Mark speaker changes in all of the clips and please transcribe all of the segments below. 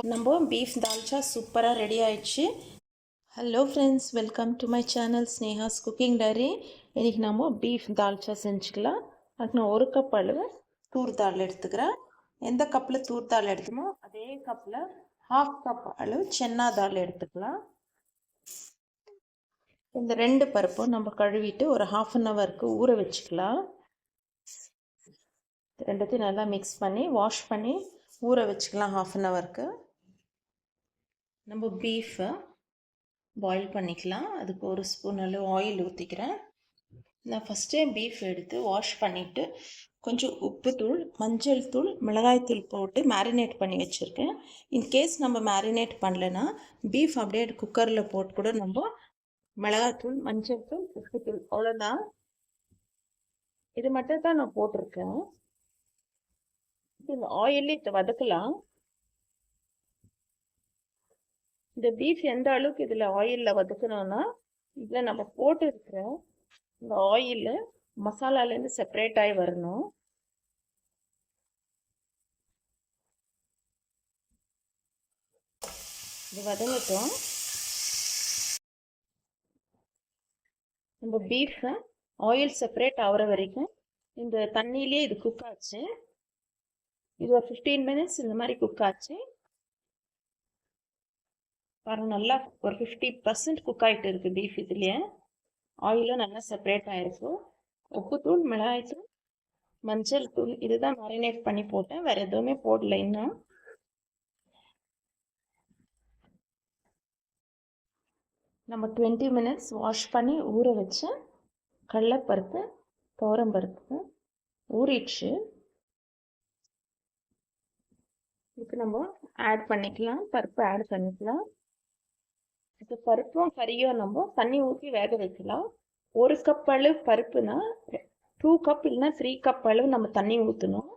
Speaker 1: நம்ம பீஃப் தால்ச்சா சூப்பராக ரெடி ஆயிடுச்சு. Hello friends, welcome to my channel Sneha's cooking diary. இன்றைக்கி நம்ம பீஃப் தால்ச்சா செஞ்சுக்கலாம். அதுக்கு நான் 1 கப் அளவு தூர் தால் எடுத்துக்கிறேன். எந்த கப்பில் தூர் தால் எடுத்துமோ அதே கப்பில் 1/2 கப் அளவு சென்னா தால் எடுத்துக்கலாம். இந்த 2 பருப்பும் நம்ம கழுவிட்டு ஒரு 1/2 ஹவருக்கு ஊற வச்சுக்கலாம். ரெண்டுத்தையும் நல்லா மிக்ஸ் பண்ணி வாஷ் பண்ணி ஊற வச்சுக்கலாம் 1/2 ஹவருக்கு. நம்ம பீஃபை பாயில் பண்ணிக்கலாம். அதுக்கு 1 ஸ்பூன் அளவு ஆயில் ஊற்றிக்கிறேன். நான் ஃபஸ்ட்டே பீஃப் எடுத்து வாஷ் பண்ணிவிட்டு கொஞ்சம் உப்பு தூள், மஞ்சள் தூள், மிளகாய் தூள் போட்டு மேரினேட் பண்ணி வச்சுருக்கேன். இன்கேஸ் நம்ம மேரினேட் பண்ணலைன்னா பீஃப் அப்படியே குக்கரில் போட்டு கூட நம்ம மிளகாய்த்தூள், மஞ்சள் தூள், உப்பு தூள் அவ்வளோதான். இது மட்டும் தான் நான் போட்டிருக்கேன். இந்த ஆயிலே வதக்கலாம். இந்த பீஃப் எந்த அளவுக்கு இதில் ஆயிலில் வதக்கணும்னா இதில் நம்ம போட்டு இருக்கிற இந்த ஆயில் மசாலாலேருந்து செப்பரேட் ஆகி வரணும். இது வதங்கட்டும். நம்ம பீஃபை ஆயில் செப்பரேட் ஆகிற வரைக்கும் இந்த தண்ணியிலே இது குக் ஆச்சு. இது ஒரு 15 மினிட்ஸ் இந்த மாதிரி குக் ஆச்சு. பாருங்க, நல்லா ஒரு 50% குக் ஆகிட்டு இருக்குது பீஃப். இதுலேயே ஆயிலும் நல்லா செப்பரேட் ஆகிருக்கு. உப்புத்தூள், மிளகாய்த்தூள், மஞ்சள் தூள் இதுதான் மேரினேட் பண்ணி போட்டேன். வேறு எதுவுமே போடல இன்னும். நம்ம 20 மினிட்ஸ் வாஷ் பண்ணி ஊற வச்ச கடலைப்பருப்பு, துவரம்பருப்பு ஊறிடுச்சு. இப்போ நம்ம ஆட் பண்ணிக்கலாம். பருப்பு ஆட் பண்ணிக்கலாம். இப்போ பருப்பும் கறியும் நம்ம தண்ணி ஊற்றி வேக வைக்கலாம். 1 கப் அளவு பருப்புனா 2 கப் இல்லைன்னா 3 கப் அளவு நம்ம தண்ணி ஊற்றணும்.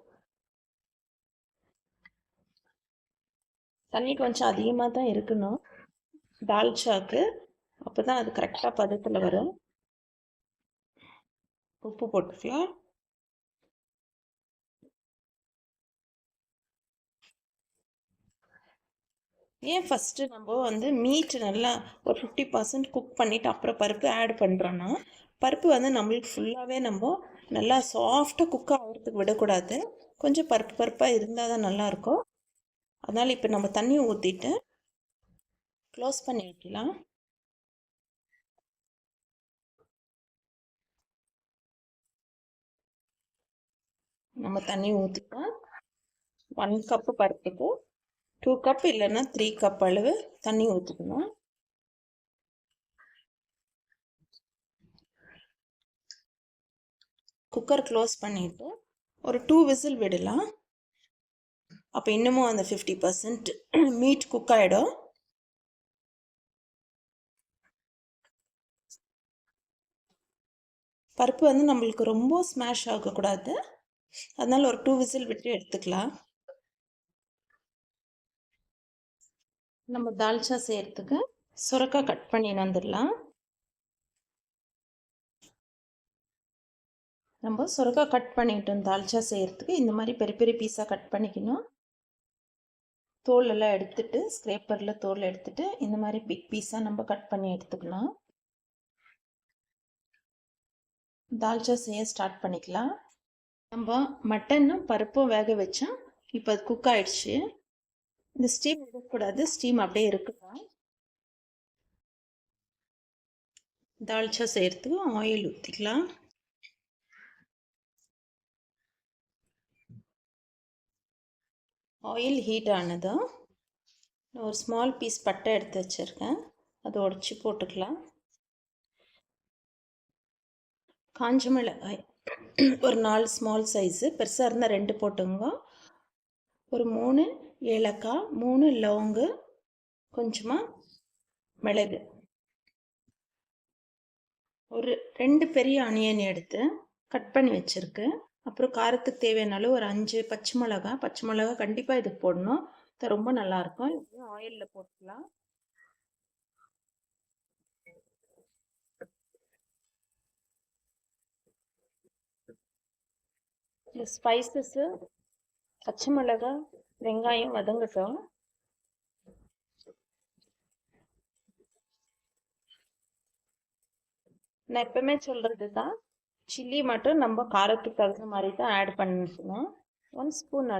Speaker 1: தண்ணி கொஞ்சம் அதிகமாக தான் இருக்கணும் தால்ச்சாக்கு. அப்போ தான் அது கரெக்டாக பதத்தில் வரும். உப்பு போட்டுக்கலாம். ஏன் ஃபஸ்ட்டு நம்ம மீட் நல்லா ஒரு 50% குக் பண்ணிவிட்டு அப்புறம் பருப்பு ஆட் பண்ணுறோன்னா, பருப்பு நம்மளுக்கு ஃபுல்லாகவே நம்ம நல்லா சாஃப்டாக குக் ஆகிறதுக்கு விடக்கூடாது. கொஞ்சம் பருப்பாக இருந்தால் தான் நல்லாயிருக்கும். அதனால் இப்போ நம்ம தண்ணி ஊற்றிட்டு க்ளோஸ் பண்ணி வைக்கலாம். நம்ம தண்ணி ஊற்றிக்கலாம். 1 கப்பு பருப்புக்கு 2 கப் இல்லைன்னா 3 கப் அளவு தண்ணி ஊற்றிக்கணும். குக்கர் க்ளோஸ் பண்ணிவிட்டு ஒரு 2 விசில் விடலாம். அப்போ இன்னமும் அந்த 50% மீட் குக் ஆகிடும். பருப்பு நம்மளுக்கு ரொம்ப ஸ்மாஷ் ஆகக்கூடாது. அதனால் ஒரு 2 விசில் விட்டு எடுத்துக்கலாம். நம்ம தால்ச்சா செய்கிறதுக்கு சுரக்காய் கட் பண்ணி வந்துடலாம். நம்ம சுரக்காய் கட் பண்ணிக்கிட்டோம். தால்ச்சா செய்கிறதுக்கு இந்த மாதிரி பெரிய பெரிய பீஸாக கட் பண்ணிக்கணும். தோலெல்லாம் எடுத்துட்டு ஸ்க்ரேப்பரில் தோல் எடுத்துட்டு இந்த மாதிரி பிக் பீஸாக நம்ம கட் பண்ணி எடுத்துக்கலாம். தால்ச்சா செய்ய ஸ்டார்ட் பண்ணிக்கலாம். நம்ம மட்டனும் பருப்பும் வேக வச்சா இப்போ அது குக் ஆயிடுச்சு. இந்த ஸ்டீம் இருக்கக்கூடாது, ஸ்டீம் அப்படியே இருக்குதான். தால்ச்சா செய்கிறதுக்கு ஆயில் ஊற்றிக்கலாம். ஆயில் ஹீட் ஆனதும் ஒரு ஸ்மால் பீஸ் பட்டை எடுத்து வச்சுருக்கேன், அதை உடச்சி போட்டுக்கலாம். காஞ்ச மிளகாய் ஒரு 4 ஸ்மால் சைஸு, பெருசாக இருந்தால் 2 போட்டுங்க. ஒரு 3 ஏலக்காய், 3 லவங்கு, கொஞ்சமாக மிளகு, ஒரு 2 பெரிய ஆனியன் எடுத்து கட் பண்ணி வச்சுருக்கேன். அப்புறம் காரத்துக்கு தேவையான அளவு ஒரு 5 பச்சை மிளகா கண்டிப்பாக இதுக்கு போடணும். இது ரொம்ப நல்லாயிருக்கும். ஆயிலில் போட்டுக்கலாம். ஸ்பைசஸ்ஸு, பச்சை மிளகாய், வெங்காயம் வதங்கட்டும். நான் எப்பவுமே சொல்கிறது தான், சில்லி மட்டும் நம்ம காரத்துக்கு தகுந்த மாதிரி தான் ஆட் பண்ணிக்கணும். 1 ஸ்பூன்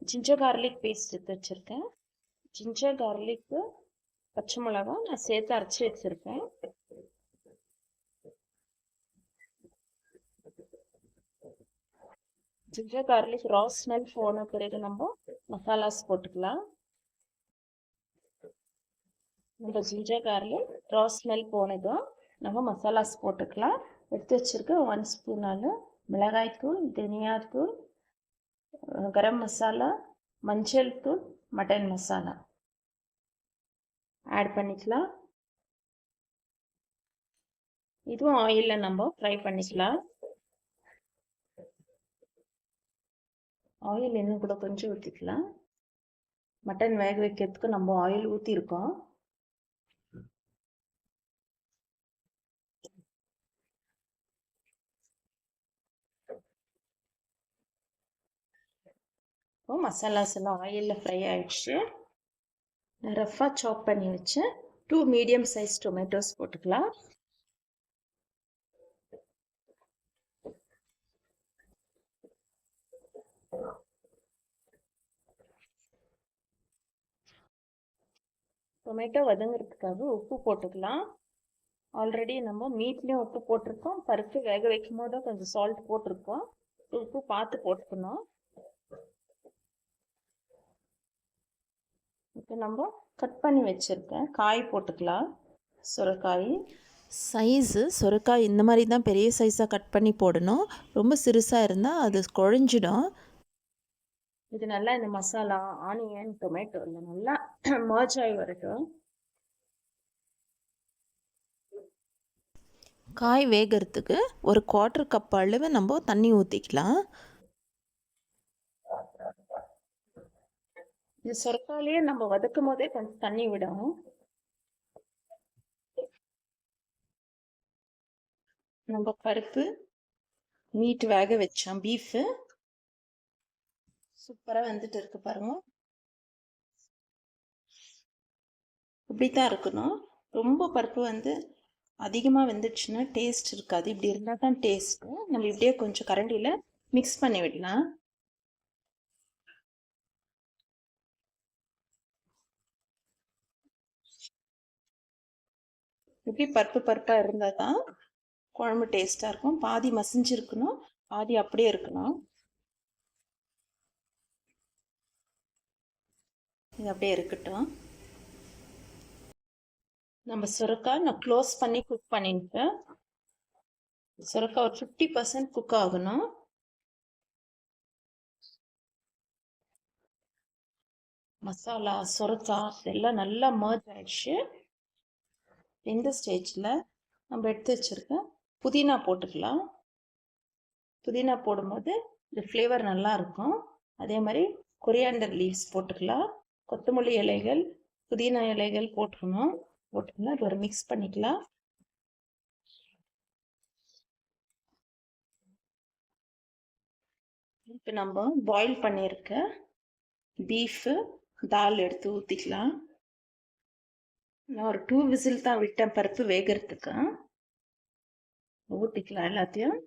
Speaker 1: ஜிஞ்சர் கார்லிக் பேஸ்ட் எடுத்து வச்சுருக்கேன். ஜிஞ்சர் கார்லிக்கு பச்சை மிளகா நான் சேர்த்து அரைச்சி வச்சுருக்கேன். ஜிஞ்சர் கார்லிக் ரா ஸ்மெல் போன பிறகு நம்ம மசாலாஸ் போட்டுக்கலாம். நம்ம ஜிஞ்சர் கார்லிக் ரா ஸ்மெல் போனதும் நம்ம மசாலாஸ் போட்டுக்கலாம். எடுத்து வச்சுருக்க 1 ஸ்பூன் மிளகாய்த்தூள், தனியாத்தூள், கரம் மசாலா, மஞ்சள் தூள், மட்டன் மசாலா ஆட் பண்ணிக்கலாம். இதுவும் ஆயிலில் நம்ம ஃப்ரை பண்ணிக்கலாம். ஆயில் இன்னும் கூட கொஞ்சம் ஊற்றிக்கலாம். மட்டன் வேக வைக்கிறதுக்கு நம்ம ஆயில் ஊற்றிருக்கோம். இப்போ மசாலாஸ் எல்லாம் ஆயிலில் ஃப்ரை ஆயிடுச்சு. நான் ரஃப்பாக சாப் பண்ணி வச்சு 2 மீடியம் சைஸ் டொமேட்டோஸ் போட்டுக்கலாம். டொமேட்டோ வதங்குறதுக்காக உப்பு போட்டுக்கலாம். ஆல்ரெடி நம்ம மீட்லேயும் உப்பு போட்டிருக்கோம், பருப்பு வேக வைக்கும் போது கொஞ்சம் சால்ட் போட்டிருக்கோம். உப்பு பார்த்து போட்டுக்கணும். இப்போ நம்ம கட் பண்ணி வச்சுருக்கேன் காய் போட்டுக்கலாம். சுரைக்காய்
Speaker 2: சைஸு சுரைக்காய் இந்த மாதிரி தான் பெரிய சைஸாக கட் பண்ணி போடணும். ரொம்ப சிறுசாக இருந்தால் அது குழஞ்சிடும்.
Speaker 1: இது நல்லா இந்த மசாலா ஆனியன் டொமேட்டோ இல்லை நல்லா மர்ஜ் ஆகி வரட்டும்.
Speaker 2: காய் வேகிறதுக்கு ஒரு 1/4 கப் அளவு நம்ம தண்ணி ஊற்றிக்கலாம்.
Speaker 1: இந்த சுரைக்காயிலேயே நம்ம வதக்கும் போதே கொஞ்சம் தண்ணி விடணும். நம்ம பருப்பு மீட் வேக வச்சோம், பீஃபு சூப்பராக வந்துட்டு இருக்கு பாருங்க. இப்படித்தான் இருக்கணும். ரொம்ப பருப்பு அதிகமாக வெந்துடுச்சுன்னா டேஸ்ட் இருக்காது. இப்படி இருந்தால் தான் டேஸ்ட்டு. நம்ம இப்படியே கொஞ்சம் கரண்டியில் மிக்ஸ் பண்ணி விடலாம். இப்படி பருப்பாக இருந்தால் தான் குழம்பு டேஸ்ட்டாக இருக்கும். பாதி மசிஞ்சிருக்கணும், பாதி அப்படியே இருக்கணும். இது அப்படியே இருக்கட்டும். நம்ம சுரைக்காய் நான் க்ளோஸ் பண்ணி குக் பண்ணிட்டேன். சுரைக்காய் ஒரு 50% குக் ஆகணும். மசாலா சுரைக்காய் இதெல்லாம் நல்லா மர்ஜ் ஆயிடுச்சு. இந்த ஸ்டேஜில் நம்ம எடுத்து வச்சுருக்க புதினா போட்டுக்கலாம். புதினா போடும்போது இந்த ஃப்ளேவர் நல்லா இருக்கும். அதே மாதிரி கொரியாண்டர் லீவ்ஸ் போட்டுக்கலாம். கொத்தமல்லி இலைகள், புதினா இலைகள் போட்டுக்கணும். போட்டுக்கலாம். இது ஒரு மிக்ஸ் பண்ணிக்கலாம். இப்போ நம்ம பாயில் பண்ணியிருக்க பீஃபு தால் எடுத்து ஊற்றிக்கலாம். நான் ஒரு 2 விசில் தான் விட்டேன் பருப்பு வேகிறதுக்கு. ஊற்றிக்கலாம் எல்லாத்தையும்.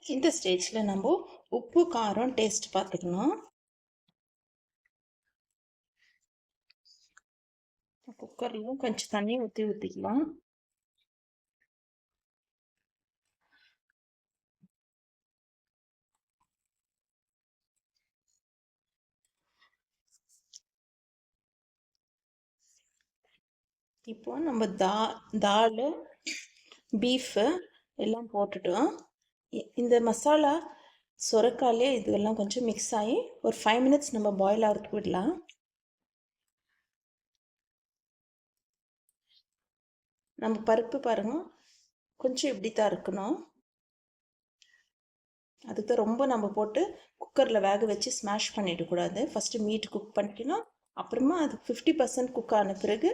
Speaker 1: இந்த ஸ்டேஜில் நம்ம உப்பு காரம் டேஸ்ட் பார்த்துக்கணும். குக்கர்லையும் கொஞ்சம் தண்ணி ஊற்றிக்கலாம். இப்போ நம்ம தால் பீஃபு எல்லாம் போட்டுட்டோம். இந்த மசாலா சுரைக்காயிலே இதெல்லாம் கொஞ்சம் மிக்ஸ் ஆகி ஒரு 5 மினிட்ஸ் நம்ம பாயில் ஆகிறதுக்கு விடலாம். நம்ம பருப்பு பாருங்க கொஞ்சம் இப்படி தான் இருக்கணும். அதுக்கு ரொம்ப நம்ம போட்டு குக்கரில் வேக வச்சு ஸ்மாஷ் பண்ணிடக்கூடாது. ஃபஸ்ட்டு மீட் குக் பண்ணிக்கணும். அப்புறமா அது 50% குக் ஆன பிறகு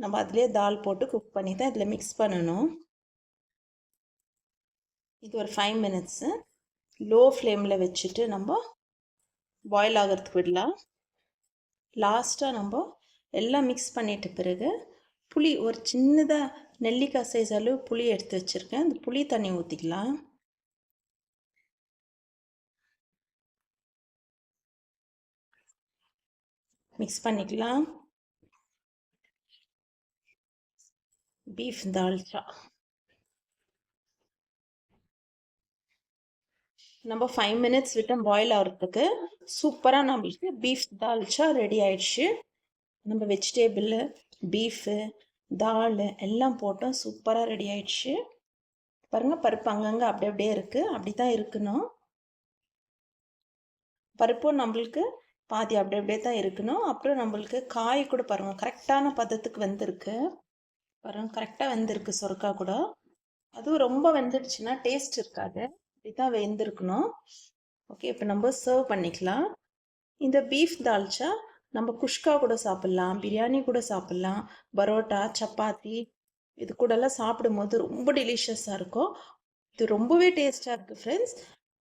Speaker 1: நம்ம அதிலே தால் போட்டு குக் பண்ணி தான் இதில் மிக்ஸ் பண்ணணும். இது ஒரு 5 மினிட்ஸு லோ ஃப்ளேமில் வச்சுட்டு நம்ம பாயில் ஆகிறதுக்கு விடலாம். லாஸ்ட்டாக நம்ம எல்லாம் மிக்ஸ் பண்ணிட்ட பிறகு புளி ஒரு சின்னதாக நெல்லிக்காய் சைஸ் அளவு புளி எடுத்து வச்சுருக்கேன். அந்த புளி தண்ணி ஊற்றிக்கலாம். மிக்ஸ் பண்ணிக்கலாம். பீஃப் தால்ச்சா நம்ம 5 மினிட்ஸ் விட்டோம் பாயில் ஆகிறதுக்கு. சூப்பராக நம்மளுக்கு பீஃப் தால்ச்சா ரெடி ஆயிடுச்சு. நம்ம வெஜிடேபிள், பீஃபு, தால் எல்லாம் போட்டோம். சூப்பராக ரெடி ஆயிடுச்சு. பாருங்கள், பருப்பு அங்கங்கே அப்படி அப்படியே இருக்குது. அப்படி தான் இருக்கணும். பருப்பும் நம்மளுக்கு பாதி அப்படி அப்படியே தான் இருக்கணும். அப்புறம் நம்மளுக்கு காய் கூட பாருங்கள் கரெக்டான பதத்துக்கு வெந்திருக்கு. பாருங்கள் கரெக்டாக வெந்திருக்கு சொரக்கா கூட. அதுவும் ரொம்ப வெந்துடுச்சுன்னா டேஸ்ட் இருக்காது. இப்படி தான் வெந்திருக்கணும். ஓகே, இப்போ நம்ம சர்வ் பண்ணிக்கலாம். இந்த பீஃப் தால்ச்சா நம்ம குஷ்கா கூட சாப்பிட்லாம், பிரியாணி கூட சாப்பிட்லாம், பரோட்டா, சப்பாத்தி இது கூடலாம் சாப்பிடும்போது ரொம்ப டெலிஷியஸாக இருக்கும். இது ரொம்பவே டேஸ்ட்டாக இருக்குது ஃப்ரெண்ட்ஸ்.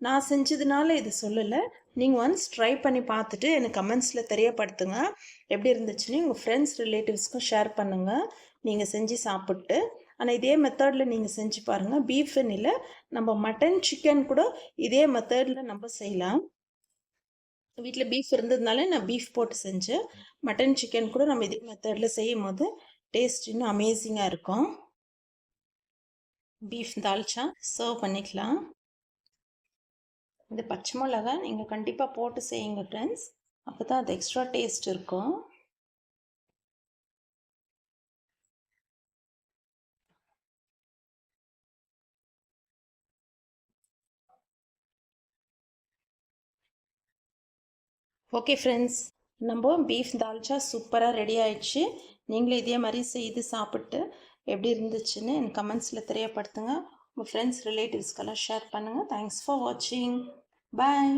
Speaker 1: நான் செஞ்சதுனால இது சொல்லலை. நீங்கள் ஒன்ஸ் ட்ரை பண்ணி பார்த்துட்டு எனக்கு கமெண்ட்ஸில் தெரியப்படுத்துங்க. எப்படி இருந்துச்சுன்னு உங்கள் ஃப்ரெண்ட்ஸ் ரிலேட்டிவ்ஸ்க்கும் ஷேர் பண்ணுங்கள் நீங்கள் செஞ்சு சாப்பிட்டு. ஆனால் இதே மெத்தடில் நீங்கள் செஞ்சு பாருங்கள். பீஃப்னு இல்லை, நம்ம மட்டன், சிக்கன் கூட இதே மெத்தடில் நம்ம செய்யலாம். வீட்டில் பீஃப் இருந்ததுனால நான் பீஃப் போட்டு செஞ்சேன். மட்டன், சிக்கன் கூட நம்ம இதே மெத்தடில் செய்யும் போது டேஸ்ட் இன்னும் அமேசிங்காக இருக்கும். பீஃப் தால்ச்சா சர்வ் பண்ணிக்கலாம். இந்த பச்சை மிளகா நீங்கள் கண்டிப்பாக போட்டு செய்யுங்க ஃப்ரெண்ட்ஸ். அப்போ தான் அது எக்ஸ்ட்ரா டேஸ்ட் இருக்கும். ஓகே ஃப்ரெண்ட்ஸ், நம்ம பீஃப் தால்ச்சா சூப்பராக ரெடி ஆயிடுச்சு. நீங்களும் இதே மாதிரி செய்து சாப்பிட்டு எப்படி இருந்துச்சுன்னு எனக்கு கமெண்ட்ஸில் தெரியப்படுத்துங்க. உங்கள் ஃப்ரெண்ட்ஸ் ரிலேட்டிவ்ஸ்க்கெல்லாம் ஷேர் பண்ணுங்கள். தேங்க்ஸ் ஃபார் வாட்சிங். பாய்.